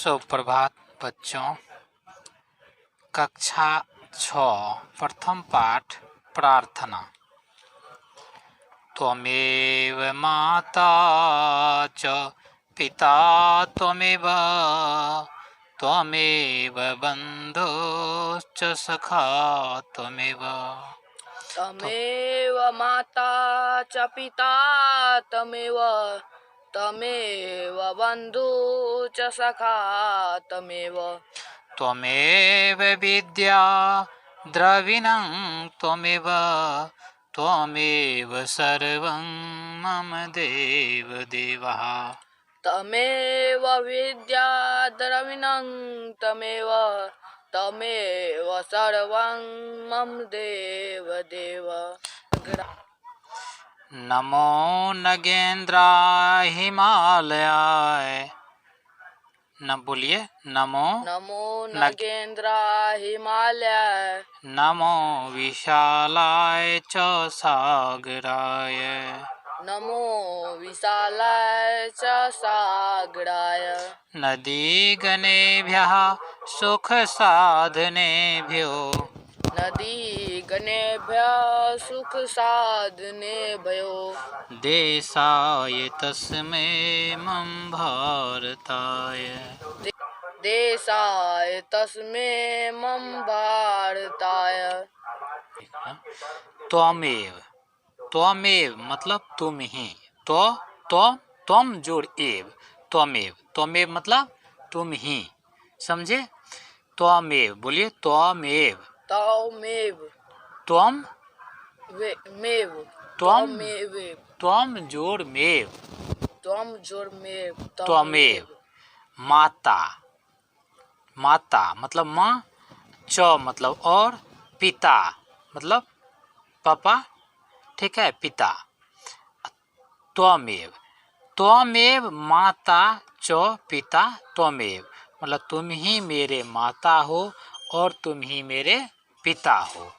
सुप्रभात बच्चों। कक्षा 6 प्रथम पाठ प्रार्थना। त्वमेव माता च पिता त्वमेव बन्धुश्च सखा त्वमेव। त्वमेव माता च पिता त्वमेव बन्धु च सखा त्वमेव। त्वमेव विद्या द्रविणं त्वमेव सर्वं मम देवदेवः। त्वमेव विद्या द्रविणं त्वमेव सर्वं मम देवदेव। नमो नगेन्द्राय हिमालयाय। न बोलिए नमो नगेन्द्राय हिमालयाय। नमो विशालाय च सागराय। नमो विशालाय च सागराय। नदीगणेभ्यः सुखसाधनेभ्यो सुखसाधनेभ्यो देशाय तस्मै मम भारताय। देशाय तस्मै मम भारताय। त्वमेव मतलब तुम ही। तुम जोड़ एव। त्वमेव मतलब तुम ही। समझे? त्वमेव बोलिए त्वमेव। त्वम जोड़ मेव। त्वमेव। माता मतलब माँ। च मतलब और। पिता मतलब पापा। ठीक है, पिता। त्वमेव माता च पिता त्वमेव मतलब तुम ही मेरे माता हो और तुम ही मेरे पिता हो।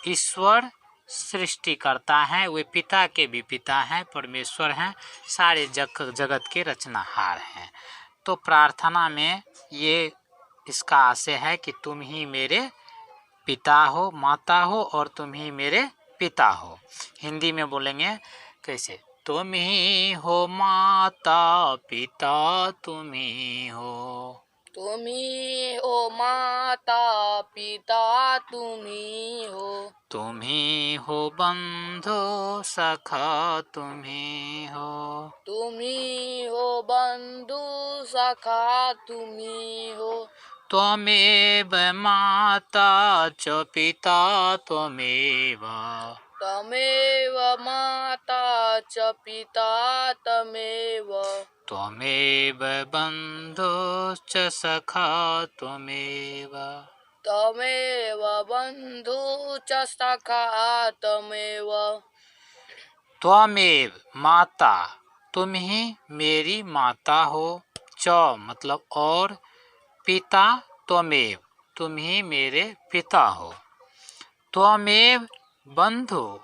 ईश्वर सृष्टि करता है, वे पिता के भी पिता हैं, परमेश्वर हैं, सारे जगत के रचनाहार हैं। तो प्रार्थना में ये इसका आशय है कि तुम ही मेरे पिता हो, माता हो और तुम ही मेरे पिता हो। हिंदी में बोलेंगे कैसे? तुम ही हो माता पिता तुम ही हो। तुम ही हो माता पिता तुम ही हो। तुम ही हो बंधु सखा तुम ही हो। तुम ही हो बंधु सखा तुम ही हो। त्वमेव माता च पिता त्वमेव। त्वमेव माता च पिता त्वमेव। त्वमेव बन्धुश्च सखा त्वमेव। त्वमेव बन्धु च सखा त्वमेव। त्वमेव माता तुम ही मेरी माता हो। च मतलब और। पिता त्वमेव तुम ही मेरे पिता हो। त्वमेव बंधु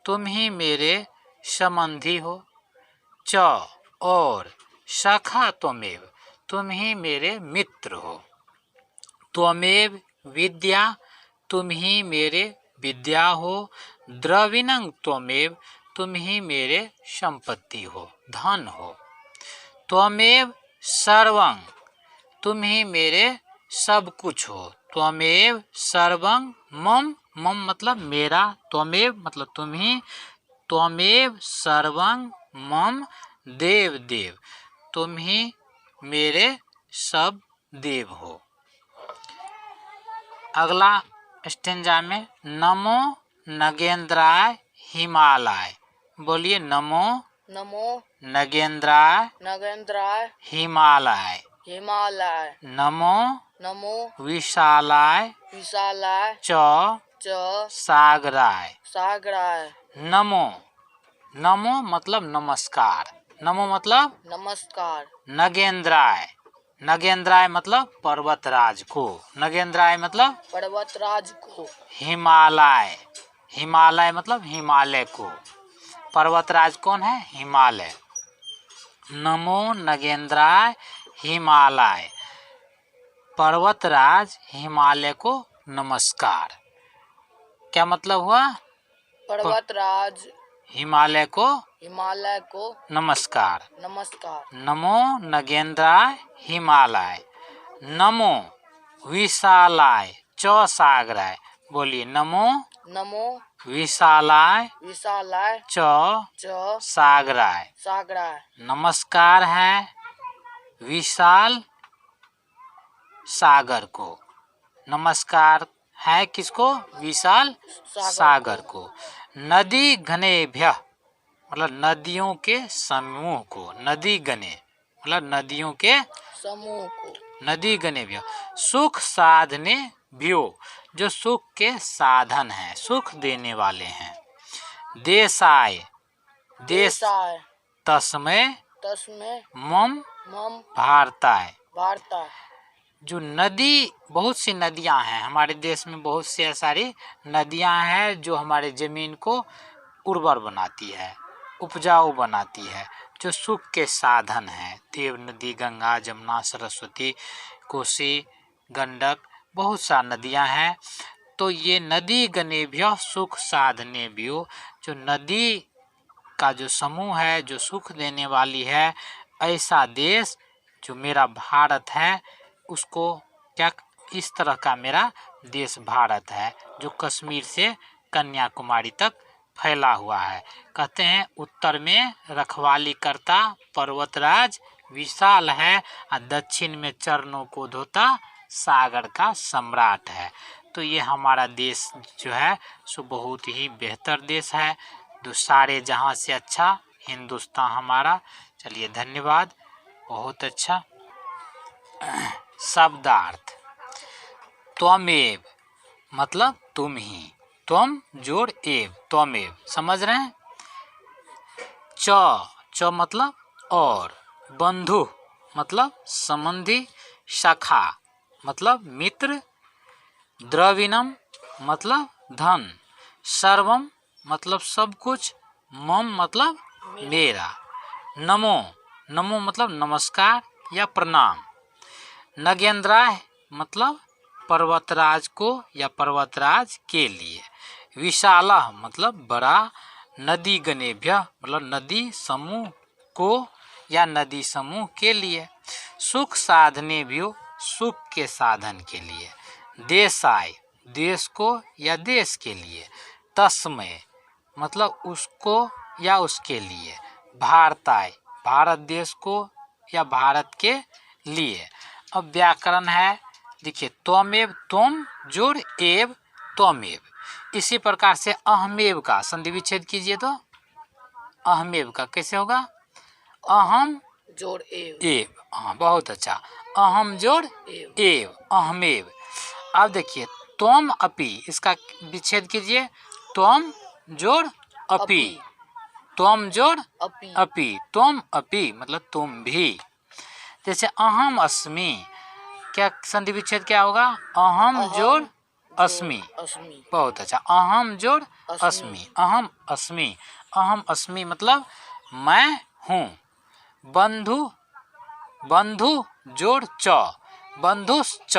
तुम ही मेरे संबंधी हो। च और। सखा त्वमेव तुम ही मेरे मित्र हो। त्वमेव विद्या तुम ही मेरे विद्या हो। द्रविणं त्वमेव तुम ही मेरे संपत्ति हो, धन हो। त्वमेव सर्वं तुम ही मेरे सब कुछ हो। त्वमेव सर्वं मम मतलब मेरा। त्वमेव मतलब तुम ही। त्वमेव सर्वं मम देव तुम ही मेरे सब देव हो। अगला स्टेंजा में नमो नगेन्द्राय हिमालय। बोलिए नमो नगेन्द्राय हिमालय। नमो विशालाय च सागराय। नमो मतलब नमस्कार। नमो मतलब नगेन्द्राय मतलब पर्वतराज को। हिमालय मतलब हिमालय को। पर्वतराज कौन है? हिमालय। नमो नगेन्द्राय हिमालय। पर्वतराज हिमालय को नमस्कार। क्या मतलब हुआ? पर्वतराज हिमालय को नमस्कार। नमस्कार। नमो नगेंद्राय हिमालय, नमो विशालाय च सागराय। बोलिए नमो विशालाय च सागराय। नमस्कार है विशाल सागर को। नमस्कार है किसको? विशाल सागर को। नदी घनेभ्य मतलब नदियों के समूह को। नदी गणे मतलब नदियों के समूह को। नदी घनेभ्य। सुख साधने भ्यो जो सुख के साधन हैं, सुख देने वाले हैं। देशाय तस्मै मम भारताय। जो नदी, बहुत सी नदियां हैं हमारे देश में, बहुत सी सारी नदियां हैं जो हमारे जमीन को उर्वर बनाती है, उपजाऊ बनाती है, जो सुख के साधन हैं। देव नदी, गंगा, जमुना, सरस्वती, कोसी, गंडक, बहुत सा नदियां हैं। तो ये नदी गणेभ्य सुख साधनेभ्यो, जो नदी का जो समूह है, जो सुख देने वाली है, ऐसा देश जो मेरा भारत है, उसको क्या, इस तरह का मेरा देश भारत है जो कश्मीर से कन्याकुमारी तक फैला हुआ है। कहते हैं उत्तर में रखवाली करता पर्वतराज विशाल है और दक्षिण में चरणों को धोता सागर का सम्राट है। तो ये हमारा देश जो है सो बहुत ही बेहतर देश है, जो सारे जहां से अच्छा हिंदुस्तान हमारा। चलिए धन्यवाद, बहुत अच्छा। शब्दार्थ, त्वमेव मतलब तुम ही, त्वम जोड़ एव, त्वमेव, समझ रहे हैं। च मतलब और, बंधु मतलब संबंधी, सखा मतलब मित्र, द्रविणम मतलब धन, सर्वम मतलब सब कुछ, मम मतलब मेरा, नमो मतलब नमस्कार या प्रणाम, नगेंद्राय मतलब पर्वतराज को या पर्वतराज के लिए, विशाला मतलब बड़ा, नदी गणेभ्य मतलब नदी समूह को या नदी समूह के लिए, सुख साधनेभ्यो सुख के साधन के लिए, देशाय देश को या देश के लिए, तस्मै मतलब उसको या उसके लिए, भारताय भारत देश को या भारत के लिए। अब व्याकरण है, देखिए त्वमेव, तुम जोड़ एव त्वमेव। इसी प्रकार से अहमेव का संधि विच्छेद कीजिए तो अहमेव का कैसे होगा? अहम जोड़ एव। हाँ बहुत अच्छा, अहम जोड़ एव, अहमेव। अब देखिए त्वम अपि, इसका विच्छेद कीजिए, त्वम जोड़ अपि, त्वम जोड़ अपि, त्वम अपि मतलब तुम भी। जैसे अहम अस्मि, क्या संधि विच्छेद क्या होगा? अहम जोड़ अस्मि, बहुत अच्छा, अहम जोड़ अस्मि, अहम अस्मि, अहम अस्मि मतलब मैं हूँ। बंधु जोड़ च, बंधुश्च,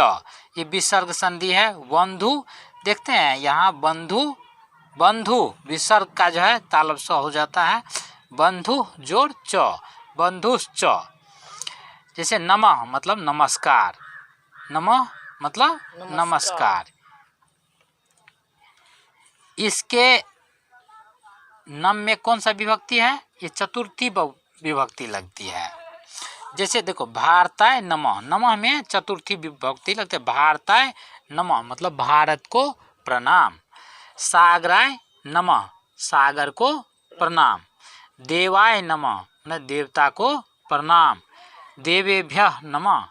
ये विसर्ग संधि है। बंधु देखते हैं यहाँ, बंधु विसर्ग का जो है तालब स हो जाता है, बंधु जोड़ च, बंधुश्च। जैसे नमः मतलब नमस्कार, नमः मतलब नमस्कार। इसके नम में कौन सा विभक्ति है? ये चतुर्थी विभक्ति लगती है। जैसे देखो भारताय नमः, नमः में चतुर्थी विभक्ति लगती है। भारताय नमः मतलब भारत को प्रणाम, सागराय नमः सागर को प्रणाम, देवाय नमः मतलब देवता को प्रणाम, देवेभ्यः नमः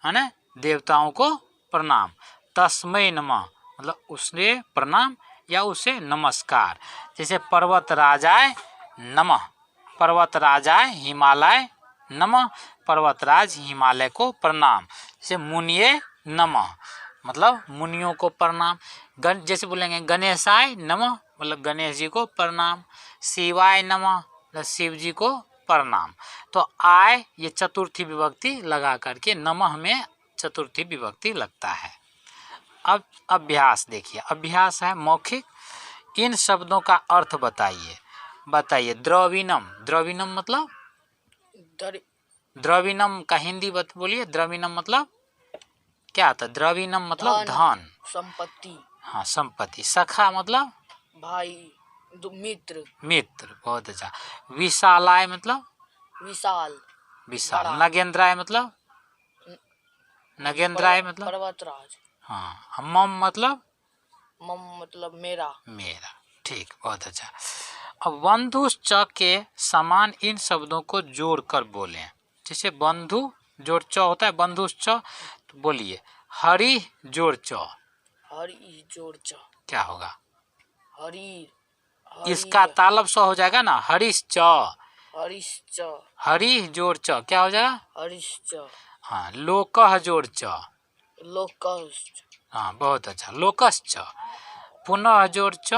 है ना देवताओं को प्रणाम, तस्मै नमः मतलब उसने प्रणाम या उसे नमस्कार। जैसे पर्वत राजाय नमः, पर्वत राजाय हिमालय नमः, पर्वतराज हिमालय को प्रणाम। जैसे मुनिये नमः मतलब मुनियों को प्रणाम। जैसे बोलेंगे गणेशाय नमः मतलब गणेश जी को प्रणाम, शिवाय नमः मतलब शिव जी को प्रणाम। तो आय ये चतुर्थी विभक्ति लगा करके नमः में चतुर्थी विभक्ति लगता है। अब अभ्यास देखिए, अभ्यास है मौखिक। इन शब्दों का अर्थ बताइए। बताइए द्रविणम, द्रविणम मतलब, द्रविणम का हिंदी बोलिए। द्रविणम मतलब क्या आता है? द्रविणम मतलब धन, संपत्ति। हाँ संपत्ति। सखा मतलब भाई, मित्र। मित्र, बहुत अच्छा। विशालाय मतलब विशाल, विशाल। बड़ा। नगेंद्राय मतलब नगेंद्राय मतलब पर्वतराज। हाँ। मम मतलब मम मतलब मेरा। मेरा, ठीक, बहुत अच्छा। अब बंधुश्च के समान इन शब्दों को जोड़कर बोलें। जैसे बंधु जोड़ च होता है, बंधुश्च, तो बोलिए हरि जोड़ च, हरि जोड़ च, क्या होगा? हरि, इसका तालब स हो जाएगा ना, हरिश्च। हरिश्च, हरि जोड़ च क्या हो जाएगा? हरिश्च। हाँ। लोकह जोड़ च, लोकश्च, हाँ बहुत अच्छा। लोकश्च। पुनः जोड़ च,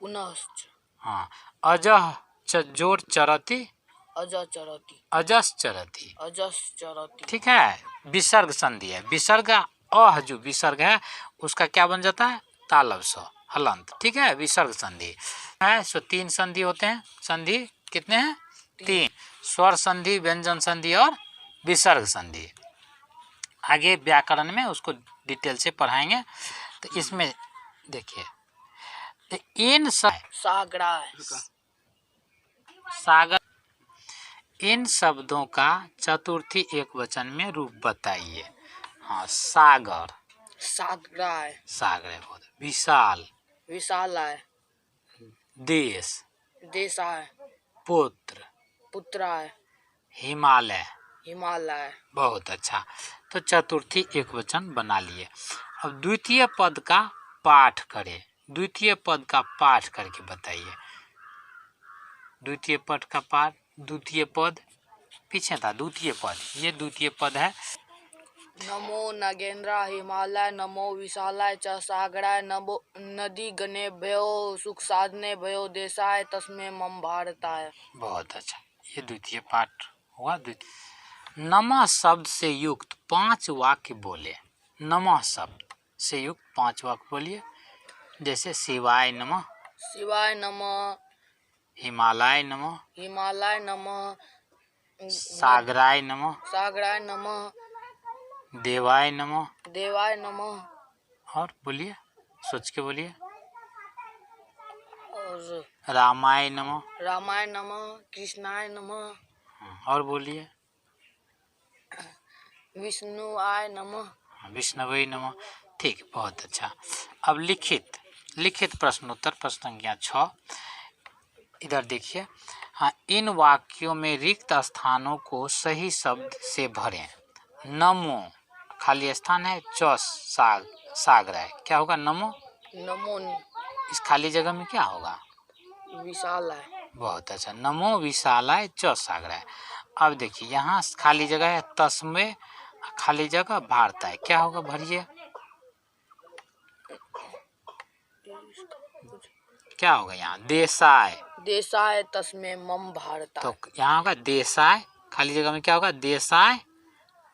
पुनश्च। हाँ। अजह च जोड़ चरति, अज चरति, अजस चरति, अजस चरति। ठीक है। विसर्ग संधि है। विसर्ग अह जो विसर्ग है उसका क्या बन जाता है? तालब स, हलंत, ठीक है। विसर्ग संधि है। सो 3 संधि होते हैं। संधि कितने हैं? 3। स्वर संधि, व्यंजन संधि और विसर्ग संधि। आगे व्याकरण में उसको डिटेल से पढ़ाएंगे। तो इसमें देखिए, तो इन सागराय, सागर, इन शब्दों का चतुर्थी एक वचन में रूप बताइए। हाँ, सागर, सागराय। सागर है बहुत। विशाल, विशालाय। देश, देशाय। पुत्र, पुत्राय। हिमालय, हिमालय। बहुत अच्छा। तो चतुर्थी एक वचन बना लिए। अब द्वितीय पद का पाठ करें। द्वितीय पद का पाठ करके बताइए। द्वितीय पद का पाठ, द्वितीय पद पीछे था। द्वितीय पद, ये द्वितीय पद है। नमो नगेंद्र हिमालय, नमो विशालाय च सागराय, नमो नदी गणेभ्यो सुख साधने भयो देशाय, तस्मै मम भारताय। बहुत अच्छा, ये द्वितीय पाठ हुआ। द्वितीय। नमः शब्द से युक्त 5 वाक्य बोले। नमः शब्द से युक्त 5 वाक्य बोलिए। जैसे शिवाय नमः, शिवाय नमः, हिमालय नमः, हिमालय नमः, सागराय नमः, सागराय नमः, देवाय नमः, देवाय नमः। और बोलिए, सोच के बोलिए। और रामाय नमः, रामाय नमः, कृष्णाय नमः। और बोलिए। विष्णुआय नमः, विष्णुवे नमः, ठीक, बहुत अच्छा। अब लिखित, लिखित प्रश्नोत्तर, प्रश्न संख्या 6 इधर देखिए। हाँ, इन वाक्यों में रिक्त स्थानों को सही शब्द से भरें। नमो खाली स्थान है, चौस साग, सागराय, क्या होगा? नमो। नमो इस खाली जगह में क्या होगा? विशालाय। बहुत अच्छा। नमो विशालाय च सागराय। अब देखिए यहाँ खाली जगह है, तस्मै, खाली जगह भारताय, क्या होगा? भरिए, क्या होगा यहाँ? देशाय, देशाय तस्मै मम भारताय। तो यहाँ होगा देशाय, खाली जगह में क्या होगा? देशाय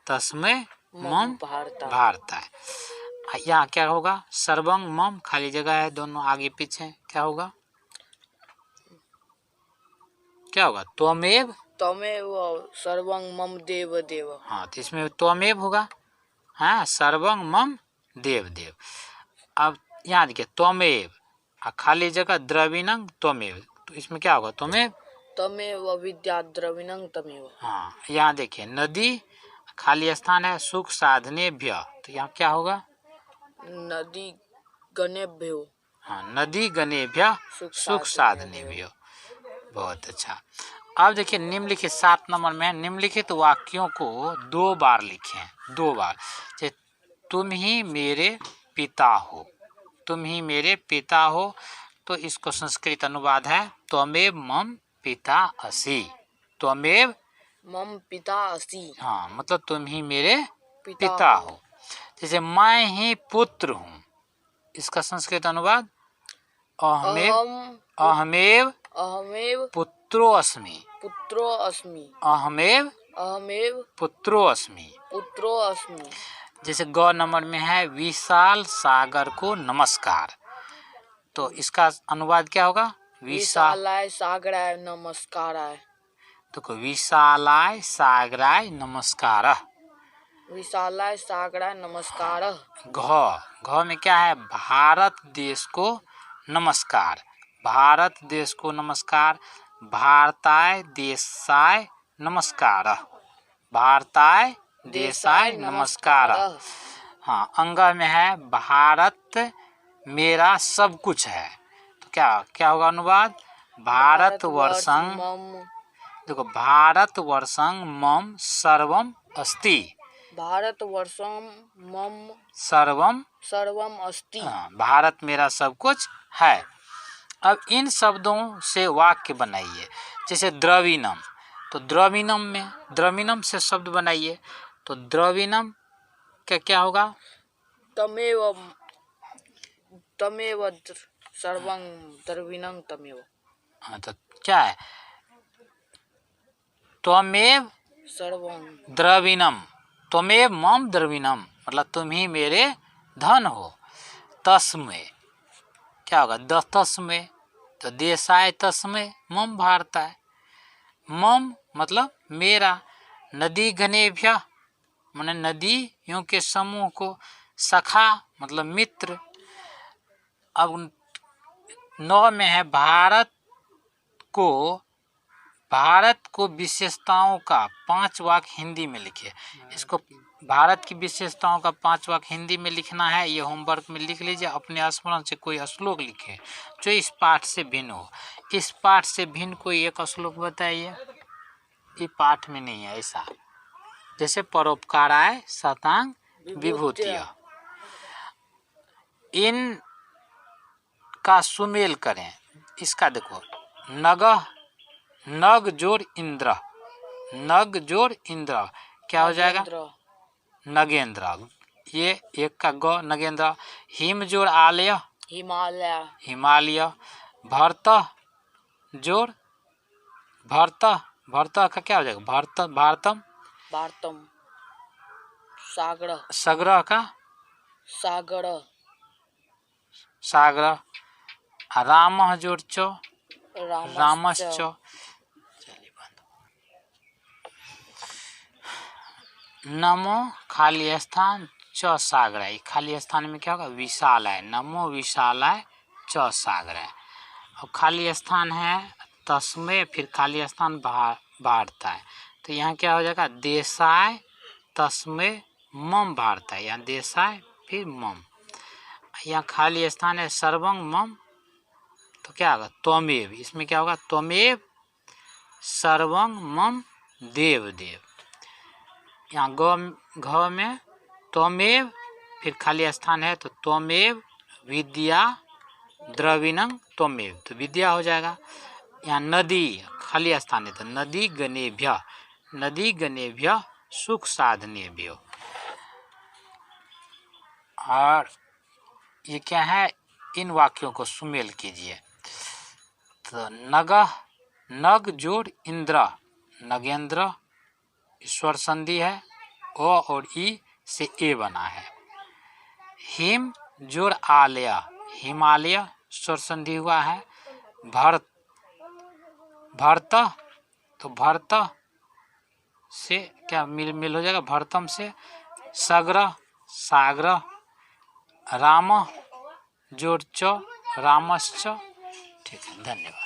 तस्मै मम भारताय। भारताय। यहाँ क्या होगा? सर्वं मम, खाली जगह है दोनों आगे पीछे, क्या होगा? क्या होगा? त्वमेव, त्वमेव सर्वं मम देव देव। हाँ, तो इसमें त्वमेव होगा। हाँ, सर्वं मम देव देव। अब यहाँ देखिए त्वमेव, खाली जगह द्रविणं त्वमेव, तो इसमें क्या होगा? त्वमेव, तमेव विद्या द्रविणं तमेव। हाँ। यहाँ देखिए नदी, खाली स्थान है, सुख साधनेभ्य, तो यहाँ क्या होगा? नदी गणेभ्यो, हाँ, नदी गणेभ्य सुख साधनेभ्य, बहुत अच्छा। अब देखिए निम्नलिखित 7 नंबर में निम्नलिखित वाक्यों को 2 बार लिखें, 2 बार। तुम ही मेरे पिता हो, तुम ही मेरे पिता हो, तो इसको संस्कृत अनुवाद है त्वमेव मम पिता असि, त्वमेव मम पिता असि, हाँ, मतलब तुम ही मेरे पिता हो। जैसे मैं ही पुत्र हूँ, इसका संस्कृत अनुवाद अहमेव, अहमेव अहमेव पुत्रो अस्मि, पुत्रो अस्मि, अहमेव अहमेव पुत्रो अस्मि। पुत्रो अस्मि। जैसे ग नंबर में है विशाल सागर को नमस्कार, तो इसका अनुवाद क्या होगा? विशालाय सागराय नमस्काराय। तो विशालाय सागराय नमस्कार। विशालाय सागराय नमस्कार। घ में क्या है? भारत देश को नमस्कार। भारत देश को नमस्कार। भारताय देशाय नमस्कार। भारताय देशाय नमस्कार। हाँ, अंग में है भारत मेरा सब कुछ है, तो क्या होगा अनुवाद? भारतवर्षं, देखो भारतवर्षं मम सर्वम अस्ति। भारतवर्षं मम सर्वम अस्ति। भारत मेरा सब कुछ है। अब इन शब्दों से वाक्य बनाइए। जैसे द्रविणम, तो द्रविणम से शब्द बनाइए, तो द्रविणम क्या होगा? तमेव सर्वं द्रविणं तमेव। हाँ, तो क्या है? त्वमेव सर्वं द्रविणम, त्वमेव मम द्रविणम, मतलब तुम ही मेरे धन हो। तस्मै क्या होगा? तस्मै, तो देशाय तस्मै मम भारताय। मम मतलब मेरा। नदी घनेभ्य माने नदियों के समूह को। सखा मतलब मित्र। अब 9 में है भारत को विशेषताओं का 5 वाक्य हिंदी में लिखे। इसको भारत की विशेषताओं का 5 वाक्य हिंदी में लिखना है। ये होमवर्क में लिख लीजिए। अपने स्मरण से कोई श्लोक लिखे जो इस पाठ से भिन्न हो। इस पाठ से भिन्न कोई एक श्लोक बताइए। ये पाठ में नहीं है ऐसा। जैसे परोपकाराय शतांग विभूतिय, इन का सुमेल करें। इसका देखो, नग जोड़ इंद्र, नग जोड़ इंद्र क्या हो जाएगा? नगेंद्र। ये एक का ग नगेंद्र। हिम जोड़ आलय, हिमालय। भरत जोड़ भरत का क्या हो जाएगा? भारतम। सागर का सागर। राम जोड़ चो, रामश्च। नमो खाली स्थान च सागराय, खाली स्थान में क्या होगा? विशालाय। नमो विशालाय च सागराय। अब खाली स्थान है तस्मै, फिर खाली स्थान भारताय, तो यहाँ क्या हो जाएगा? देशाय तस्मै मम भारताय। यहाँ देशाय फिर मम। यहाँ खाली स्थान है सर्वं मम, तो क्या होगा? त्वमेव। इसमें क्या होगा? त्वमेव सर्वं मम देव। यहाँ घ में त्वमेव, फिर खाली स्थान है तो त्वमेव विद्या द्रविणं त्वमेव, तो विद्या हो जाएगा। यहाँ नदी खाली स्थान है तो नदी गणेभ्य सुख साधनेभ्यो। और ये क्या है? इन वाक्यों को सुमेल कीजिए। तो नग जोड़ इंद्र, नगेंद्र ईश्वर संधि है। ओ और ई से ए बना है। हिम जोड़ आलय, हिमालय स्वर संधि हुआ है। भरत, तो भरत से क्या मिल हो जाएगा? भरतम से। सागर। राम जोड़ चो, रामश्च। ठीक है, धन्यवाद।